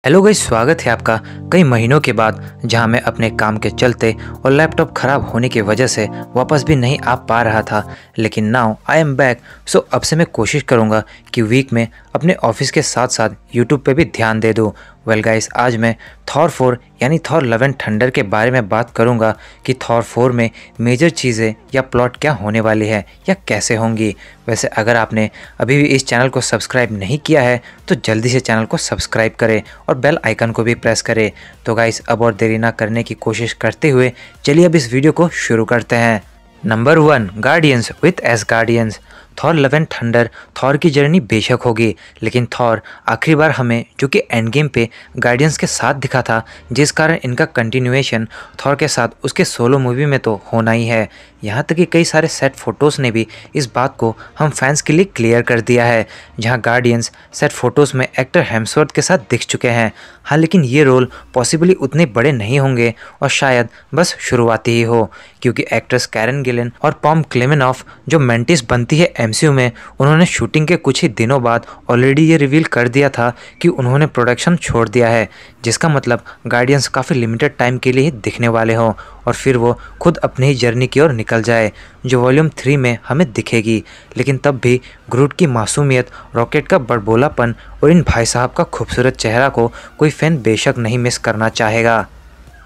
Hello guys, स्वागत है आपका कई महीनों के बाद, जहां मैं अपने काम के चलते और लैपटॉप ख़राब होने की वजह से वापस भी नहीं आ पा रहा था। लेकिन नाउ आई एम बैक। सो अब से मैं कोशिश करूंगा कि वीक में अपने ऑफिस के साथ साथ यूट्यूब पे भी ध्यान दे दूं। वेल गाइस, आज मैं थॉर 4 यानी थॉर लव एंड थंडर के बारे में बात करूंगा कि थॉर 4 में मेजर चीज़ें या प्लॉट क्या होने वाली है या कैसे होंगी। वैसे अगर आपने अभी भी इस चैनल को सब्सक्राइब नहीं किया है तो जल्दी से चैनल को सब्सक्राइब करें और बेल आइकन को भी प्रेस करें। तो गाइस, अब और देरी ना करने की कोशिश करते हुए चलिए अब इस वीडियो को शुरू करते हैं। Number 1, guardians with Asgardians. Thor love and thunder Thor की जर्नी बेशक होगी, लेकिन थॉर आखिरी बार हमें जो कि एंड गेम पे गार्डियंस के साथ दिखा था, जिस कारण इनका कंटिन्यूएशन थॉर के साथ उसके सोलो मूवी में तो होना ही है। यहाँ तक कि कई सारे सेट फोटोज़ ने भी इस बात को हम फैंस के लिए क्लियर कर दिया है, जहाँ गार्डियंस सेट फोटोज़ में एक्टर हेम्सवर्थ के साथ दिख चुके हैं। हाँ, लेकिन ये रोल पॉसिबली उतने बड़े नहीं होंगे और शायद बस शुरुआती ही हो, क्योंकि एक्ट्रेस कैरन गिलन और पॉम क्लेमेनॉफ जो मेंटिस बनती है एमसीयू में, उन्होंने शूटिंग के कुछ ही दिनों बाद ऑलरेडी ये रिवील कर दिया था कि उन्होंने प्रोडक्शन छोड़ दिया है, जिसका मतलब गार्डियंस काफ़ी लिमिटेड टाइम के लिए ही दिखने वाले हों और फिर वो खुद अपनी ही जर्नी की ओर निकल जाए, जो वॉल्यूम 3 में हमें दिखेगी। लेकिन तब भी ग्रूट की मासूमियत, रॉकेट का बड़बोलापन और इन भाई साहब का खूबसूरत चेहरा को कोई फैन बेशक नहीं मिस करना चाहेगा।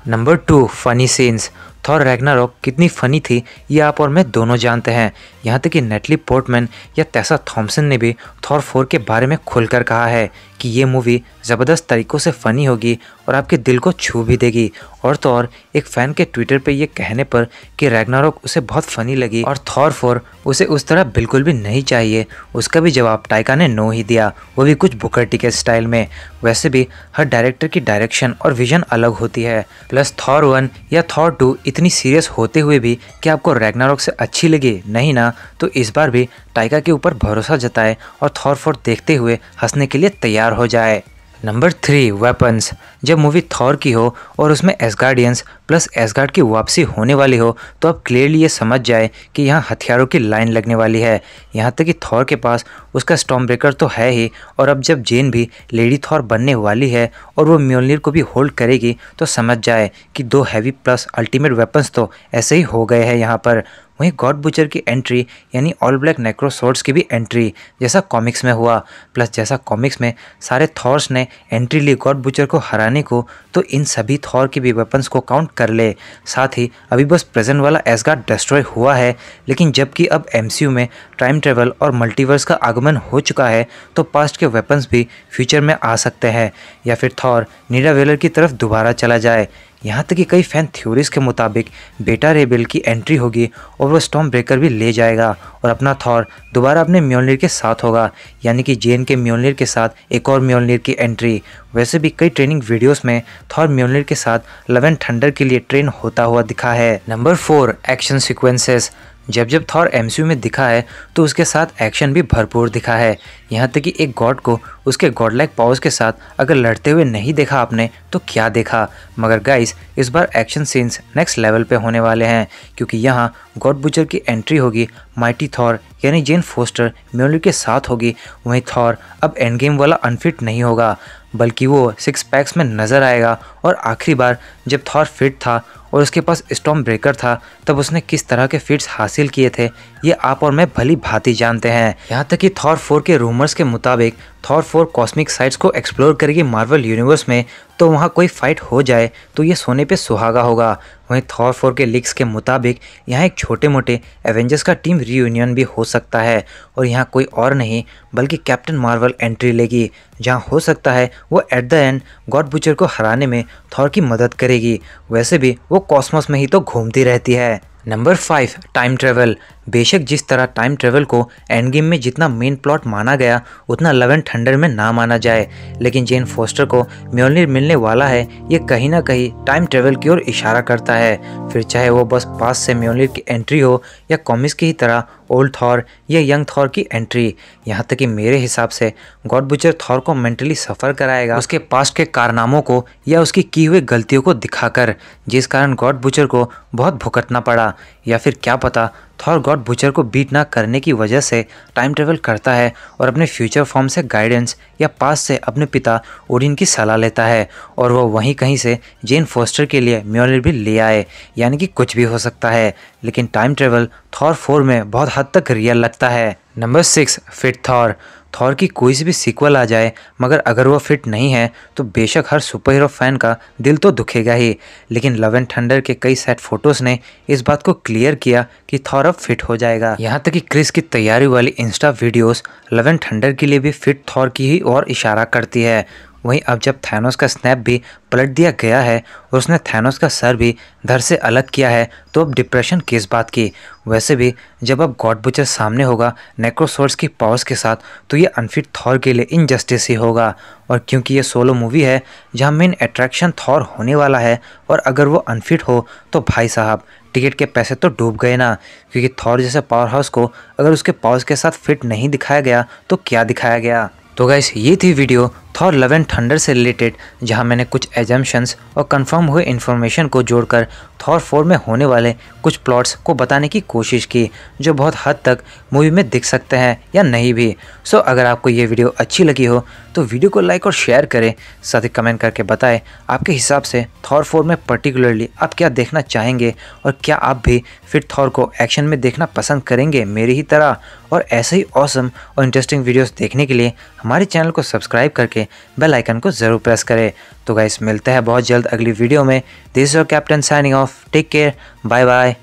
Number 2, funny scenes. Thor Ragnarok कितनी फ़नी थी ये आप और मैं दोनों जानते हैं। यहाँ तक कि नेटली पोर्टमैन या टेसा थॉम्सन ने भी थॉर 4 के बारे में खुलकर कहा है कि ये मूवी ज़बरदस्त तरीक़ों से फ़नी होगी और आपके दिल को छू भी देगी। और तो और एक फ़ैन के ट्विटर पे ये कहने पर कि रैग्नारोक उसे बहुत फ़नी लगी और थॉर 4 उसे उस तरह बिल्कुल भी नहीं चाहिए, उसका भी जवाब टाइका ने नो ही दिया, वो भी कुछ बुकर के स्टाइल में। वैसे भी हर डायरेक्टर की डायरेक्शन और विजन अलग होती है। प्लस थॉर 1 या थॉर 2 इतनी सीरियस होते हुए भी कि आपको रैग्नारोक से अच्छी लगी नहीं ना, तो इस बार भी टाइका के ऊपर भरोसा जताए और थॉर 4 देखते हुए हंसने के लिए तैयार हो जाए। Number 3, weapons. जब मूवी थॉर की हो और उसमें एसगार्डियंस प्लस एसगार्ड की वापसी होने वाली हो, तो अब क्लियरली ये समझ जाए कि यहाँ हथियारों की लाइन लगने वाली है। यहाँ तक कि थॉर के पास उसका स्टॉर्म ब्रेकर तो है ही, और अब जब जेन भी लेडी थॉर बनने वाली है और वो म्योल्निर को भी होल्ड करेगी, तो समझ जाए कि 2 हैवी प्लस अल्टीमेट वेपन्स तो ऐसे ही हो गए हैं यहाँ पर। वहीं गॉड बुचर की एंट्री यानी ऑल ब्लैक नेक्रोसोर्ड्स की भी एंट्री जैसा कॉमिक्स में हुआ, प्लस जैसा कॉमिक्स में सारे थॉर्स ने एंट्री ली गॉड बुचर को हराने को, तो इन सभी थॉर के भी वेपन्स को काउंट कर ले। साथ ही अभी बस प्रेजेंट वाला एसगार्ड डिस्ट्रॉय हुआ है, लेकिन जबकि अब एमसीयू में टाइम ट्रेवल और मल्टीवर्स का आगमन हो चुका है, तो पास्ट के वेपन्स भी फ्यूचर में आ सकते हैं, या फिर थॉर नीडावेलर की तरफ दोबारा चला जाए। यहाँ तक कि कई फैन थ्योरीज के मुताबिक बेटा रेबेल की एंट्री होगी और वो स्टॉर्म ब्रेकर भी ले जाएगा और अपना थॉर दोबारा अपने म्योल्निर के साथ होगा, यानी कि जेन के म्योल्निर के साथ एक और म्योल्निर की एंट्री। वैसे भी कई ट्रेनिंग वीडियोस में थॉर म्योल्निर के साथ लव एंड थंडर के लिए ट्रेन होता हुआ दिखा है। Number 4, action sequences. जब थॉर एमसीयू में दिखा है तो उसके साथ एक्शन भी भरपूर दिखा है। यहाँ तक कि एक गॉड को उसके गॉड लाइक पावर्स के साथ अगर लड़ते हुए नहीं देखा आपने तो क्या देखा। मगर गाइस, इस बार एक्शन सीन्स नेक्स्ट लेवल पे होने वाले हैं, क्योंकि यहाँ गॉड बुचर की एंट्री होगी, माइटी थॉर यानी जेन फोस्टर म्योल्निर के साथ होगी। वहीं थॉर अब एंड गेम वाला अनफिट नहीं होगा, बल्कि वो 6 पैक्स में नज़र आएगा। और आखिरी बार जब थॉर फिट था और उसके पास स्टॉर्म ब्रेकर था, तब उसने किस तरह के फिट्स हासिल किए थे ये आप और मैं भली भांति जानते हैं। यहाँ तक कि थॉर 4 के रूमर्स के मुताबिक थॉर 4 कॉस्मिक साइट्स को एक्सप्लोर करेगी मार्वल यूनिवर्स में, तो वहाँ कोई फाइट हो जाए तो ये सोने पे सुहागा होगा। वहीं थॉर 4 के लीक्स के मुताबिक यहाँ एक छोटे मोटे एवेंजर्स का टीम रीयूनियन भी हो सकता है, और यहाँ कोई और नहीं बल्कि कैप्टन मार्वल एंट्री लेगी, जहाँ हो सकता है वो at the end God butcher को हराने में थॉर की मदद करेगी। वैसे भी वो कॉस्मोस में ही तो घूमती रहती है। Number 5, time travel. बेशक जिस तरह टाइम ट्रेवल को एंड गेम में जितना मेन प्लॉट माना गया उतना लव एंड थंडर में ना माना जाए, लेकिन जेन फोस्टर को म्योल्निर मिलने वाला है, ये कहीं ना कहीं टाइम ट्रेवल की ओर इशारा करता है। फिर चाहे वो बस पास से म्योल्निर की एंट्री हो या कॉमिक्स की ही तरह ओल्ड थॉर या यंग थॉर की एंट्री। यहाँ तक कि मेरे हिसाब से गॉड बुचर थॉर को मेंटली सफ़र कराएगा उसके पास्ट के कारनामों को या उसकी की हुई गलतियों को दिखाकर, जिस कारण गॉड बुचर को बहुत भुगतना पड़ा। या फिर क्या पता थॉर गॉड बुचर को बीट ना करने की वजह से टाइम ट्रेवल करता है और अपने फ्यूचर फॉर्म से गाइडेंस या पास से अपने पिता ओडिन की सलाह लेता है और वो वहीं कहीं से जेन फोस्टर के लिए म्योलिर भी ले आए। यानी कि कुछ भी हो सकता है, लेकिन टाइम ट्रेवल थॉर 4 में बहुत हद तक रियल लगता है। Number 6, fit Thor. थॉर की कोई सी भी सीक्वल आ जाए मगर अगर वो फिट नहीं है तो बेशक हर सुपर हीरो फैन का दिल तो दुखेगा ही, लेकिन लव एंड थंडर के कई सेट फोटोज़ ने इस बात को क्लियर किया कि थॉर अब फिट हो जाएगा। यहाँ तक कि क्रिस की तैयारी वाली Insta videos love and thunder के लिए भी फिट थॉर की ही ओर इशारा करती है। वहीं अब जब थैनोस का स्नैप भी पलट दिया गया है और उसने थैनोस का सर भी धड़ से अलग किया है तो अब डिप्रेशन किस बात की। वैसे भी जब अब गॉड बुचर सामने होगा नेक्रोसॉर्ड्स की पावर्स के साथ तो ये अनफिट थॉर के लिए इनजस्टिस ही होगा। और क्योंकि ये सोलो मूवी है जहाँ मेन अट्रैक्शन थॉर होने वाला है और अगर वो अनफिट हो तो भाई साहब टिकट के पैसे तो डूब गए ना, क्योंकि थॉर जैसे पावर हाउस को अगर उसके पावर्स के साथ फिट नहीं दिखाया गया तो क्या दिखाया गया। तो गाइस ये थी video Thor love and thunder से रिलेटेड, जहां मैंने कुछ एजम्पशंस और कंफर्म हुए इन्फॉर्मेशन को जोड़कर थॉर 4 में होने वाले कुछ प्लॉट्स को बताने की कोशिश की जो बहुत हद तक मूवी में दिख सकते हैं या नहीं भी। सो अगर आपको ये वीडियो अच्छी लगी हो तो वीडियो को लाइक और शेयर करें, साथ ही कमेंट करके बताएं आपके हिसाब से थॉर 4 में पर्टिकुलरली आप क्या देखना चाहेंगे और क्या आप भी फिट थॉर को एक्शन में देखना पसंद करेंगे मेरी ही तरह। और ऐसे ही ऑसम और इंटरेस्टिंग वीडियोस देखने के लिए हमारे चैनल को सब्सक्राइब करके बेल आइकन को ज़रूर प्रेस करें। तो गाइस मिलते हैं बहुत जल्द अगली वीडियो में। This is your captain signing off. Take care, bye bye.